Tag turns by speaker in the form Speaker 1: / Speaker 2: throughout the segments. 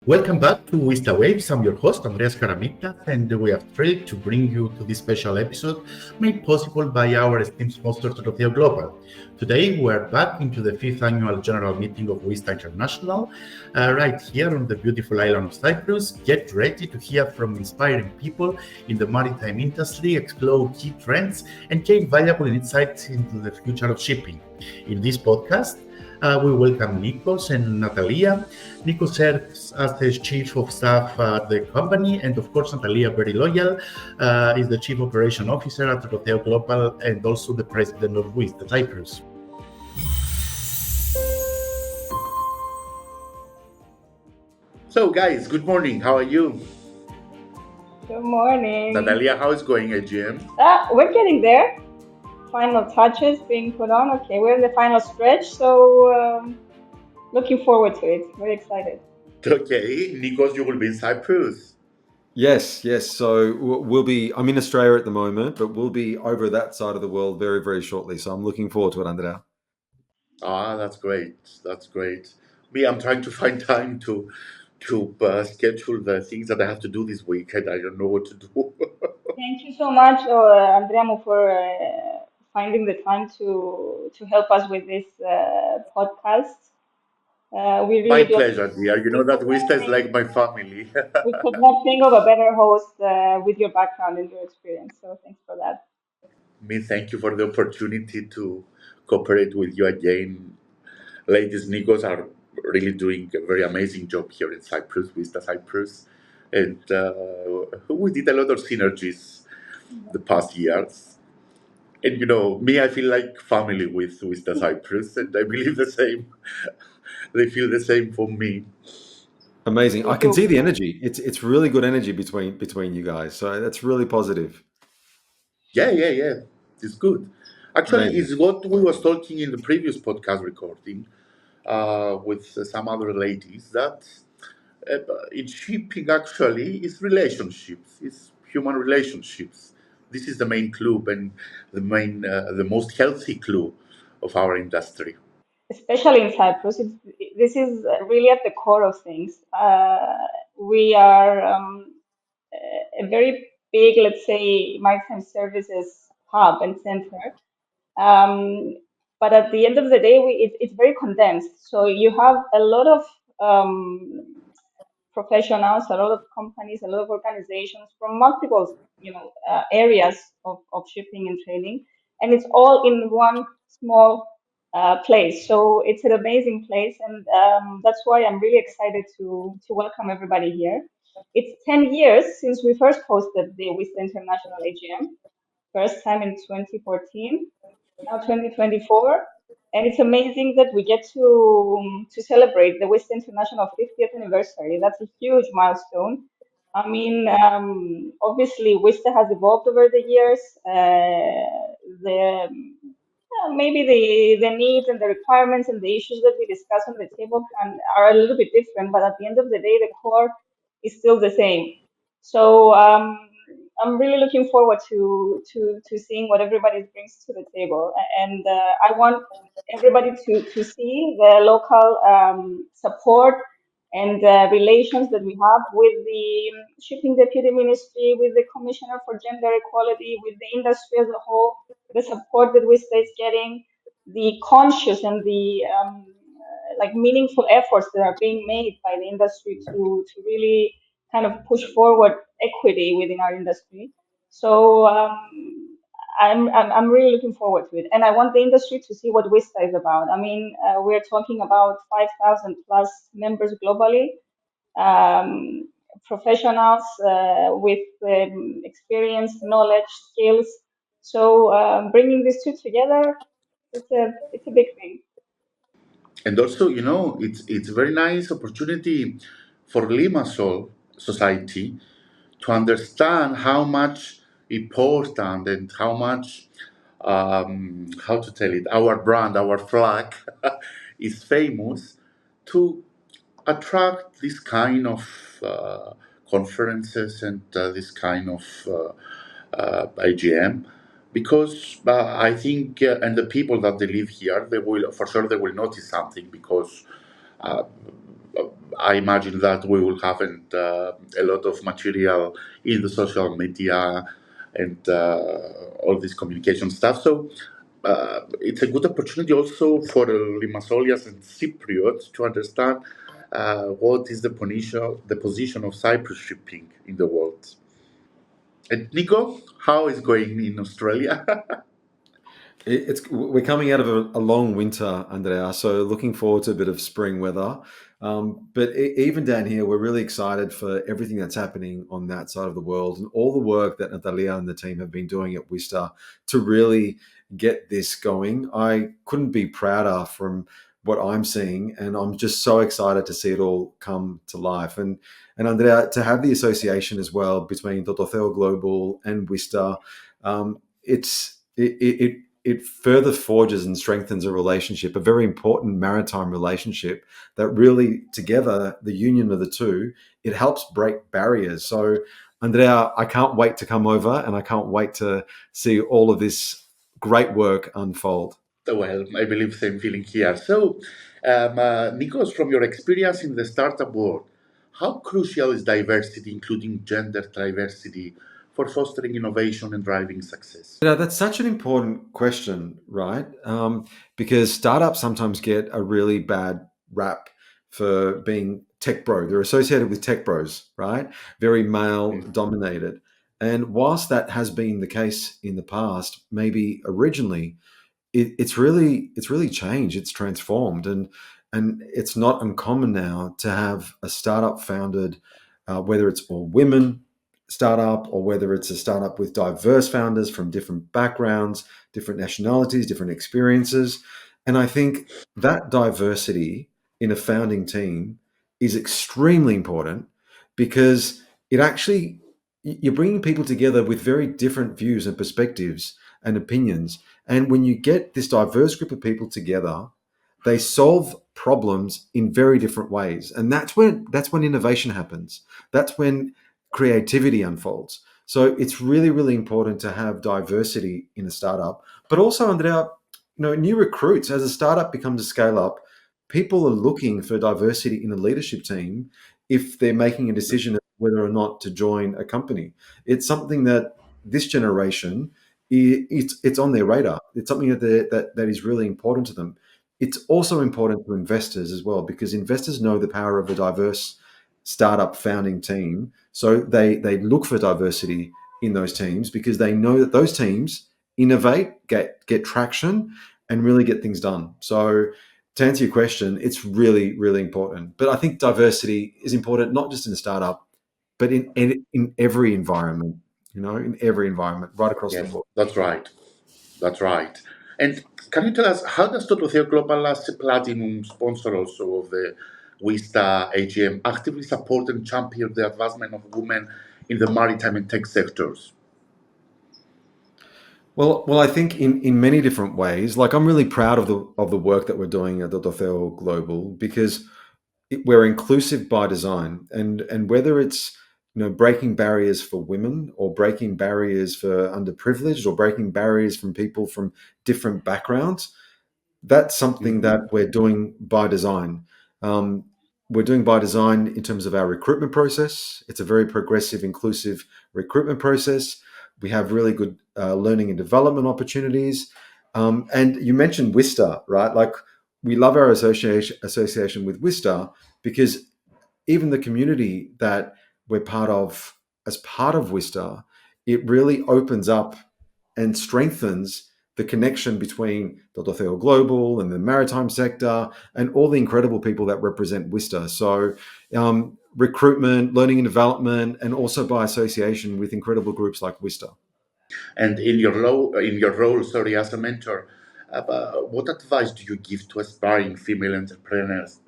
Speaker 1: Welcome back to WISTA Waves. I'm your host, Andreas Karamitas, and we are thrilled to bring you to this special episode made possible by our esteemed sponsor, Tototheo Global. Today, we are back into the fifth annual general meeting of WISTA International, right here on the beautiful island of Cyprus. Get ready to hear from inspiring people in the maritime industry, explore key trends, and gain valuable insights into the future of shipping. In this podcast, we welcome Nikos and Natalia. Nico serves as the chief of staff at the company, and of course, Natalia, very loyal, is the chief operation officer at Tototheo Global and also the president of WISTA Cyprus. So, guys, good morning. How are you?
Speaker 2: Good morning.
Speaker 1: Natalia, how is going AGM?
Speaker 2: We're getting there. Final touches being put on. Okay, we're in the final stretch, so looking forward to it. Very excited.
Speaker 1: Okay, Nikos, you will be in Cyprus.
Speaker 3: Yes, yes. So we'll be. I'm in Australia at the moment, but we'll be over that side of the world very, very shortly. So I'm looking forward to it, Andrea.
Speaker 1: Ah, that's great. That's great. Me, I'm trying to find time to schedule the things that I have to do this week, and I don't know what to do.
Speaker 2: Thank you so much, Andrea, for finding the time to help us with this podcast. We
Speaker 1: My
Speaker 2: really do
Speaker 1: pleasure,
Speaker 2: appreciate
Speaker 1: dear.
Speaker 2: it.
Speaker 1: You know that Vista is like my family.
Speaker 2: We could not think of a better host with your background and your experience. So thanks for that.
Speaker 1: Me, thank you for the opportunity to cooperate with you again. Ladies Nikos are really doing a very amazing job here in Cyprus, Vista Cyprus. And we did a lot of synergies the past years. And me, I feel like family with Vista Cyprus, and I believe the same. They feel the same for me.
Speaker 3: Amazing.
Speaker 2: We
Speaker 3: I can
Speaker 2: do.
Speaker 3: see the energy. It's really good energy between you guys. So that's really positive.
Speaker 1: Yeah, yeah, yeah. It's good. Actually,
Speaker 3: Amazing.
Speaker 1: it's what we was talking in the previous podcast recording with some other ladies that uh, in shipping actually is relationships, it's human relationships. This is the main clue and the most healthy clue of our industry.
Speaker 2: Especially in Cyprus, this is really at the core of things. We are a very big, let's say, maritime services hub and center. Um, but at the end of the day, it's very condensed. So you have a lot of professionals, a lot of companies, a lot of organizations from multiple, areas of shipping and trading, and it's all in one small place. So it's an amazing place, and that's why I'm really excited to welcome everybody here. It's 10 years since we first hosted the WISTA International AGM, first time in 2014, now 2024, and it's amazing that we get to celebrate the WISTA International 50th anniversary. That's a huge milestone. I mean, obviously, WISTA has evolved over the years. The maybe the needs and the requirements and the issues that we discuss on the table are a little bit different, but at the end of the day, the core is still the same. So I'm really looking forward to seeing what everybody brings to the table, and I want everybody to see the local support and relations that we have with the shipping deputy ministry, with the commissioner for gender equality, with the industry as a whole, the support that WISTA is getting, the conscious and the like meaningful efforts that are being made by the industry to really kind of push forward equity within our industry. So I'm really looking forward to it, and I want the industry to see what WISTA is about. I mean, we're talking about 5,000 plus members globally, um, professionals with experience, knowledge, skills. So bringing these two together, it's a big thing.
Speaker 1: And also, it's a very nice opportunity for Limassol society to understand how much important and how much how to tell it, our brand, our flag is famous to attract this kind of conferences and this kind of IGM because I think and the people that they live here they will for sure they will notice something because I imagine that we will have a lot of material in the social media and all this communication stuff. So it's a good opportunity also for Limassolians and Cypriots to understand what is the position of Cyprus shipping in the world. And Nico, how is going in Australia?
Speaker 3: We're coming out of a long winter, Andrea, so looking forward to a bit of spring weather. But even down here, we're really excited for everything that's happening on that side of the world and all the work that Natalia and the team have been doing at WISTA to really get this going. I couldn't be prouder from what I'm seeing, and I'm just so excited to see it all come to life. And Andrea, to have the association as well between Tototheo Global and WISTA, it further forges and strengthens a relationship, a very important maritime relationship that really together, the union of the two, it helps break barriers. So, Andrea, I can't wait to come over and I can't wait to see all of this great work unfold.
Speaker 1: Well, I believe same feeling here. So, Nikos, from your experience in the startup world, how crucial is diversity, including gender diversity, for fostering innovation and driving success?
Speaker 3: That's such an important question, right? Because startups sometimes get a really bad rap for being tech bro. They're associated with tech bros, right? Very male
Speaker 1: Mm.
Speaker 3: dominated. And whilst that has been the case in the past, maybe originally it's really changed. It's transformed, and it's not uncommon now to have a startup founded, whether it's a women startup or whether it's a startup with diverse founders from different backgrounds, different nationalities, different experiences, and I think that diversity in a founding team is extremely important because it actually you're bringing people together with very different views and perspectives and opinions, and when you get this diverse group of people together, they solve problems in very different ways. And that's when innovation happens. That's when creativity unfolds. So it's really, really important to have diversity in a startup. But also, Andrea, new recruits, as a startup becomes a scale up, people are looking for diversity in a leadership team if they're making a decision whether or not to join a company. It's something that this generation it's on their radar. It's something that is really important to them. It's also important to investors as well because investors know the power of a diverse startup founding team. So they look for diversity in those teams because they know that those teams innovate, get traction, and really get things done. So to answer your question, it's really, really important. But I think diversity is important not just in a startup, but in every environment, in every environment right across the
Speaker 1: Yes,
Speaker 3: board.
Speaker 1: that's right. That's right. And can you tell us how does Tototheo Global as a platinum sponsor also of the WISTA AGM actively support and champion the advancement of women in the maritime and tech sectors?
Speaker 3: Well, I think in many different ways. Like I'm really proud of the work that we're doing at the Tototheo Global because we're inclusive by design, and whether it's breaking barriers for women or breaking barriers for underprivileged or breaking barriers from people from different backgrounds, that's something
Speaker 1: Mhm.
Speaker 3: that we're doing by design. Um, we're doing by design in terms of our recruitment process. It's a very progressive, inclusive recruitment process. We have really good learning and development opportunities. And you mentioned WISTA, right? Like we love our association with WISTA because even the community that we're part of as part of WISTA, it really opens up and strengthens the connection between Tototheo Global and the maritime sector and all the incredible people that represent WISTA. So, recruitment, learning and development, and also by association with incredible groups like WISTA.
Speaker 1: And in your role, sorry, as a mentor, what advice do you give to aspiring female entrepreneurs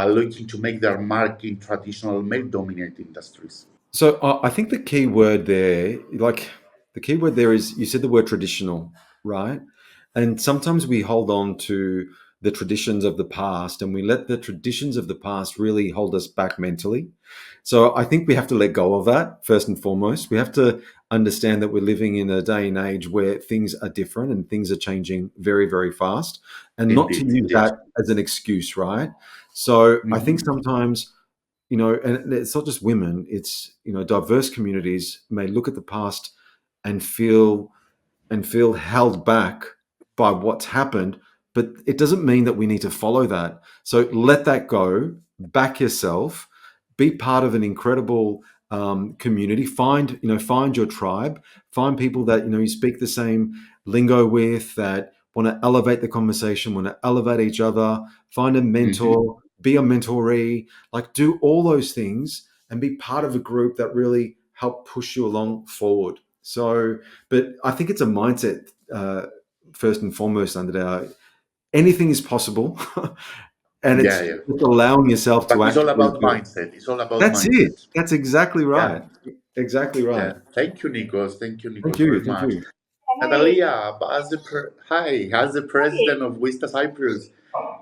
Speaker 1: looking to make their mark in traditional male-dominated industries?
Speaker 3: So I think the key word there, like the key word there is you said the word traditional, right? And sometimes we hold on to the traditions of the past and we let the traditions of the past really hold us back mentally. So I think we have to let go of that first and foremost. We have to understand that we're living in a day and age where things are different and things are changing very, very fast and not to
Speaker 1: Indeed,
Speaker 3: use
Speaker 1: indeed.
Speaker 3: that as an excuse, right? So I think
Speaker 1: Mhm.
Speaker 3: sometimes, and it's not just women, it's, diverse communities may look at the past and feel held back by what's happened, but it doesn't mean that we need to follow that. So let that go, back yourself, be part of an incredible community. Find your tribe, find people that you speak the same lingo with, that want to elevate the conversation, want to elevate each other. Find a
Speaker 1: Mhm.
Speaker 3: mentor, be a mentoree, like do all those things and be part of a group that really help push you along forward. So, but I think it's a mindset first and foremost. Under anything is possible, and
Speaker 1: Yeah,
Speaker 3: it's
Speaker 1: yeah.
Speaker 3: just allowing yourself
Speaker 1: But
Speaker 3: to
Speaker 1: it's all
Speaker 3: actually
Speaker 1: about
Speaker 3: do it.
Speaker 1: mindset. It's all about
Speaker 3: That's it.
Speaker 1: mindset.
Speaker 3: That's exactly
Speaker 1: Yeah,
Speaker 3: right. Exactly right.
Speaker 1: yeah. Thank you, Nikos. Thank you,
Speaker 3: Thank
Speaker 1: Nikos,
Speaker 3: you.
Speaker 1: very
Speaker 3: Thank
Speaker 1: much.
Speaker 3: you.
Speaker 2: Can I?
Speaker 1: Natalia, hi, as the
Speaker 2: Hi.
Speaker 1: president of WISTA Cyprus,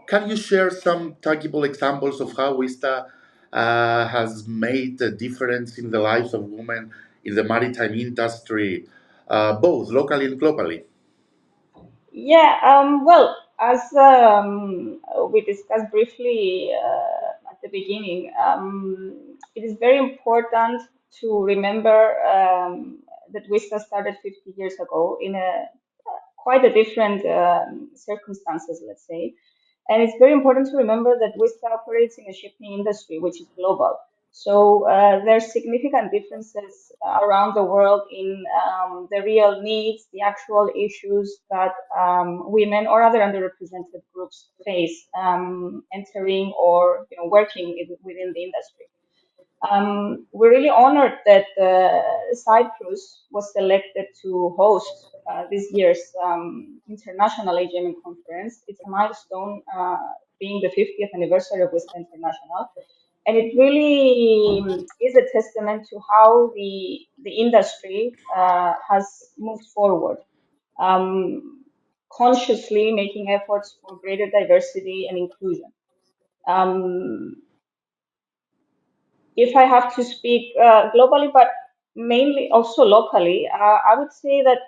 Speaker 1: can you share some tangible examples of how WISTA has made a difference in the lives of women in the maritime industry, both locally and globally?
Speaker 2: Yeah, well, as we discussed briefly at the beginning, it is very important to remember that WISTA started 50 years ago in a quite a different circumstances, let's say. And it's very important to remember that WISTA operates in a shipping industry which is global. So there's significant differences around the world in the real needs, the actual issues that women or other underrepresented groups face entering or working within the industry. We're really honored that Cyprus was selected to host this year's International AGM conference. It's a milestone, being the 50th anniversary of WISTA International. And it really is a testament to how the industry has moved forward, um, consciously making efforts for greater diversity and inclusion. Um, if I have to speak globally, but mainly also locally, I would say that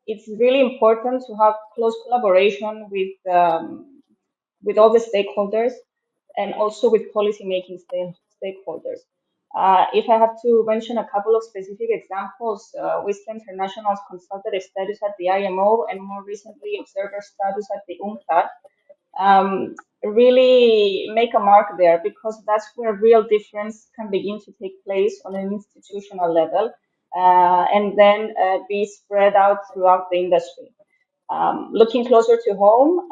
Speaker 2: it's really important to have close collaboration with all the stakeholders and also with policy-making stakeholders. If I have to mention a couple of specific examples, WISTA International's consultative status at the IMO and more recently observer status at the UNCTAD really make a mark there because that's where real difference can begin to take place on an institutional level and then be spread out throughout the industry. Looking closer to home,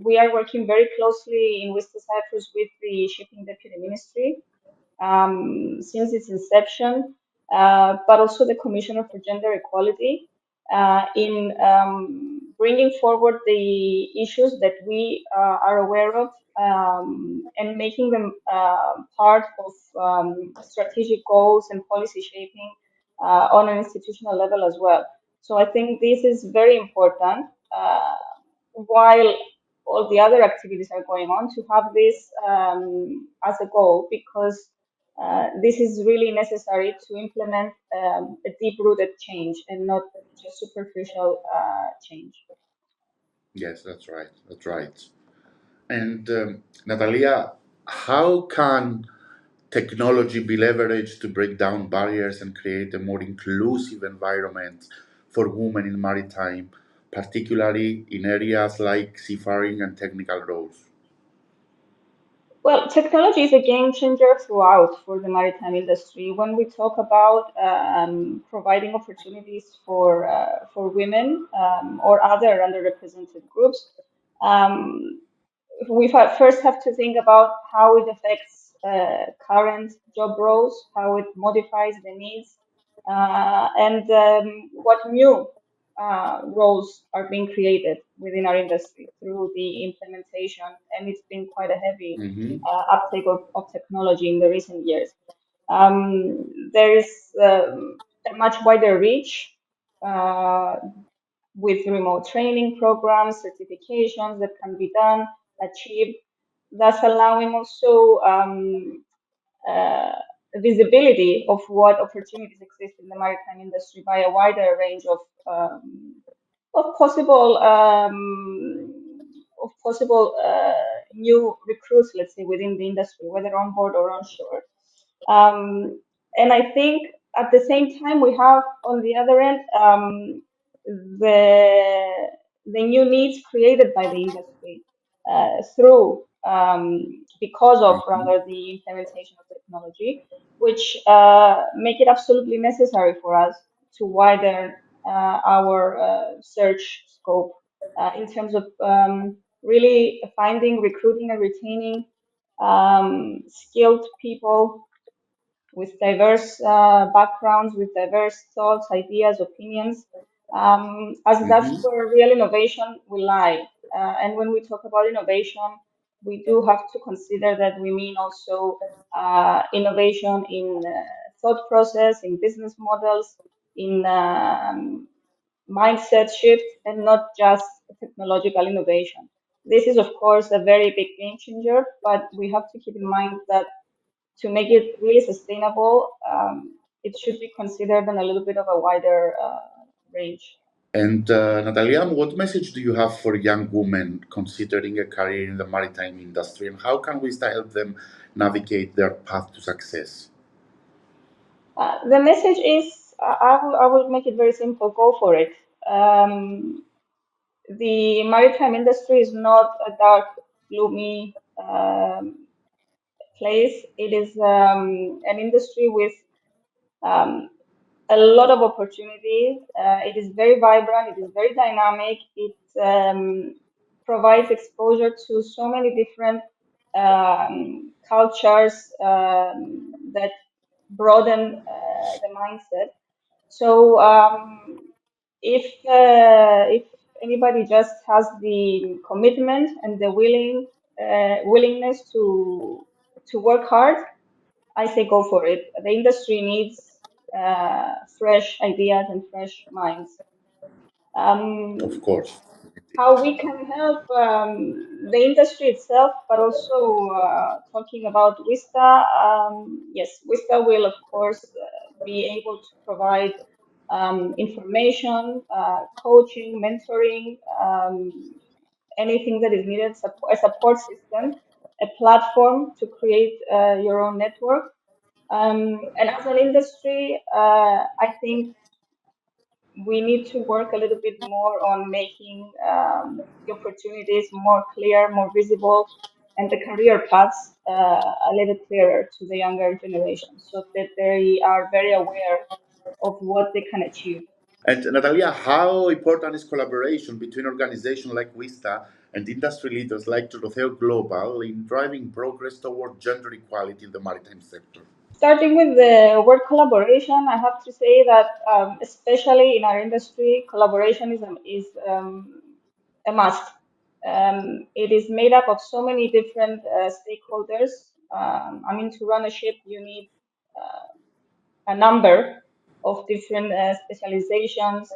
Speaker 2: we are working very closely in West Cyprus with the Shipping Deputy Ministry since its inception, but also the Commissioner for Gender Equality in bringing forward the issues that we are aware of and making them part of strategic goals and policy shaping on an institutional level as well. So I think this is very important. While all the other activities are going on, to have this as a goal because this is really necessary to implement a deep-rooted change and not just superficial change.
Speaker 1: Yes, that's right. That's right. And Natalia, how can technology be leveraged to break down barriers and create a more inclusive environment for women in maritime, particularly in areas like seafaring and technical roles?
Speaker 2: Well, technology is a game changer throughout for the maritime industry. When we talk about providing opportunities for women or other underrepresented groups, um, first have to think about how it affects current job roles, how it modifies the needs, and what new roles are being created within our industry through the implementation. And it's been quite a heavy
Speaker 1: Mm-hmm.
Speaker 2: uptake of technology in the recent years. There is a much wider reach. With remote training programs, certifications that can be done, achieved, thus allowing also uh, visibility of what opportunities exist in the maritime industry by a wider range of possible of possible new recruits, let's say, within the industry, whether on board or onshore. And I think at the same time, we have on the other end the new needs created by the industry through because of
Speaker 1: Mhm.
Speaker 2: rather the implementation of technology, which make it absolutely necessary for us to widen our search scope in terms of really finding, recruiting, and retaining skilled people with diverse backgrounds, with diverse thoughts, ideas, opinions, as that's
Speaker 1: Mhm.
Speaker 2: where real innovation will lie. And when we talk about innovation, we do have to consider that we mean also innovation in thought process, in business models, in mindset shift, and not just technological innovation. This is, of course, a very big game changer, but we have to keep in mind that to make it really sustainable, it should be considered on a little bit of a wider range.
Speaker 1: And Natalia, what message do you have for young women considering a career in the maritime industry, and how can we help them navigate their path to success?
Speaker 2: The message is I will make it very simple go for it. Um, the maritime industry is not a dark, gloomy place. It is an industry with um, a lot of opportunity. It is very vibrant. It is very dynamic. It provides exposure to so many different cultures that broaden the mindset. So if anybody just has the commitment and the willingness to work hard, I say go for it. The industry needs fresh ideas and fresh minds.
Speaker 1: Of
Speaker 2: Um,
Speaker 1: course.
Speaker 2: how we can help the industry itself, but also talking about WISTA. Yes, WISTA will, of course, be able to provide information, coaching, mentoring, anything that is needed, a support system, a platform to create your own network. And as an industry, I think we need to work a little bit more on making the opportunities more clear, more visible, and the career paths a little clearer to the younger generation so that they are very aware of what they can achieve.
Speaker 1: And Natalia, how important is collaboration between organizations like WISTA and industry leaders like Tototheo Global in driving progress toward gender equality in the maritime sector?
Speaker 2: Starting with the word collaboration, I have to say that especially in our industry, collaboration is a must. It is made up of so many different stakeholders. I mean, to run a ship, you need a number of different specializations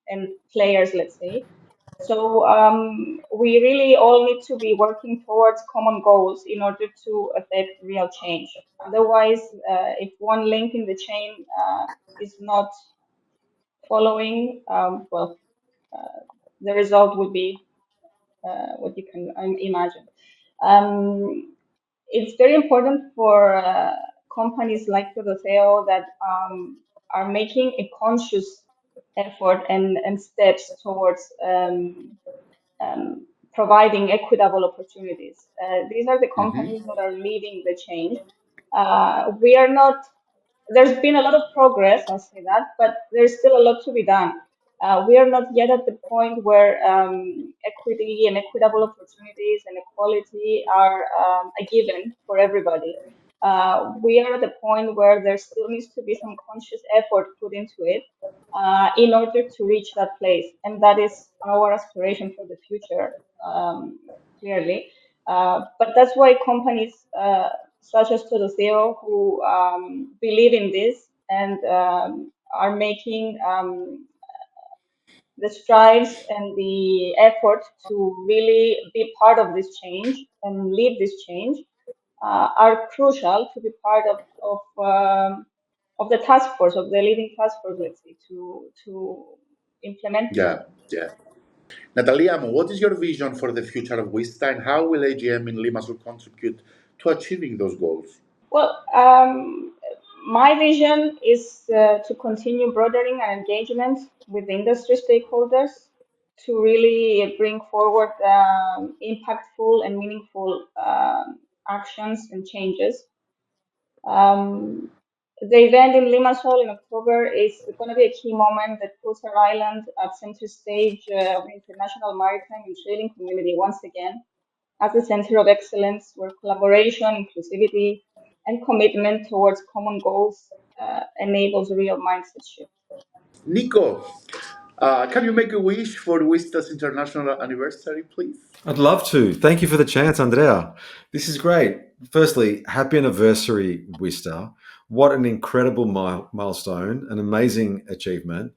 Speaker 2: and players, let's say. So we really all need to be working towards common goals in order to affect real change. Otherwise, if one link in the chain is not following, well, the result would be what you can imagine. Um, it's very important for companies like Tototheo that are making a conscious effort and steps towards um, providing equitable opportunities. These are the companies
Speaker 1: Hmm.
Speaker 2: that are leading the change. We are not There's been a lot of progress, I'll say that, but there's still a lot to be done. We are not yet at the point where equity and equitable opportunities and equality are a given for everybody. We are at the point where there still needs to be some conscious effort put into it in order to reach that place. And that is our aspiration for the future, clearly. But that's why companies such as Tototheo, who believe in this and are making the strides and the effort to really be part of this change and lead this change, are crucial to be part of the task force, of the leading task force, let's say, to implement this
Speaker 1: Yeah,
Speaker 2: change.
Speaker 1: yeah. Natalia, what is your vision for the future of WISTA and how will AGM in Limassol contribute to achieving those goals?
Speaker 2: Well, my vision is to continue broadening our engagement with industry stakeholders to really bring forward impactful and meaningful actions and changes. Um, the event in Limassol in October is going to be a key moment that puts our island at center stage of the international maritime and trading community once again as a center of excellence where collaboration, inclusivity, and commitment towards common goals enables real mindset shift.
Speaker 1: Nico, can you make a wish for WISTA's international anniversary, please?
Speaker 3: I'd love to. Thank you for the chance, Andrea. This is great. Firstly, happy anniversary, Wista. What an incredible milestone, an amazing achievement.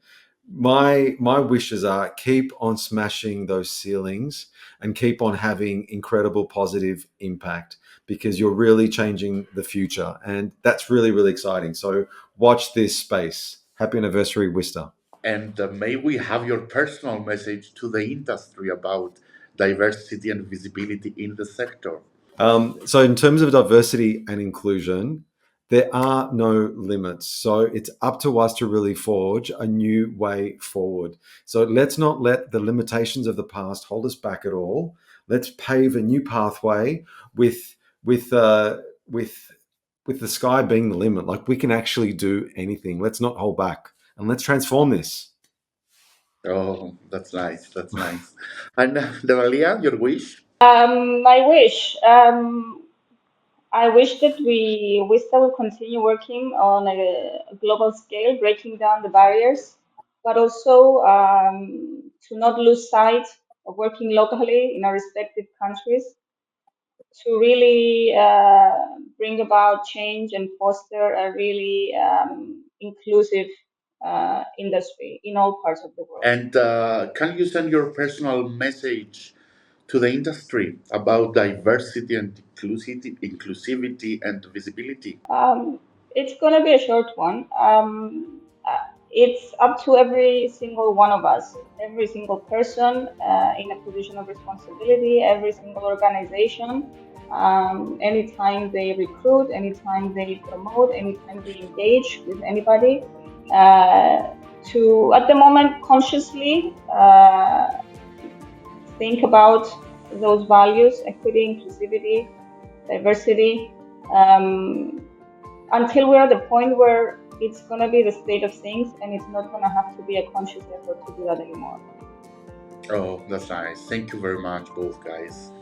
Speaker 3: My wishes are keep on smashing those ceilings and keep on having incredible positive impact because you're really changing the future. And that's really, really exciting. So watch this space. Happy anniversary, Wista.
Speaker 1: And may we have your personal message to the industry about diversity and visibility in the sector?
Speaker 3: So, in terms of diversity and inclusion, there are no limits. So, it's up to us to really forge a new way forward. So, let's not let the limitations of the past hold us back at all. Let's pave a new pathway with with uh, with with the sky being the limit. Like we can actually do anything. Let's not hold back and let's transform this.
Speaker 1: Oh, that's nice. That's nice. And Natalia, your wish?
Speaker 2: My wish. I wish that we still will continue working on a global scale, breaking down the barriers, but also to not lose sight of working locally in our respective countries to really bring about change and foster a really inclusive industry in all parts of the world.
Speaker 1: And can you send your personal message to the industry about diversity and inclusivity and visibility?
Speaker 2: It's going to be a short one. It's up to every single one of us, every single person in a position of responsibility, every single organization, anytime they recruit, anytime they promote, anytime they engage with anybody, uh, to at the moment consciously think about those values: equity, inclusivity, diversity. Um, until we're at the point where it's going to be the state of things and it's not going to have to be a conscious effort to do that anymore.
Speaker 1: Oh, that's nice. Thank you very much, both guys.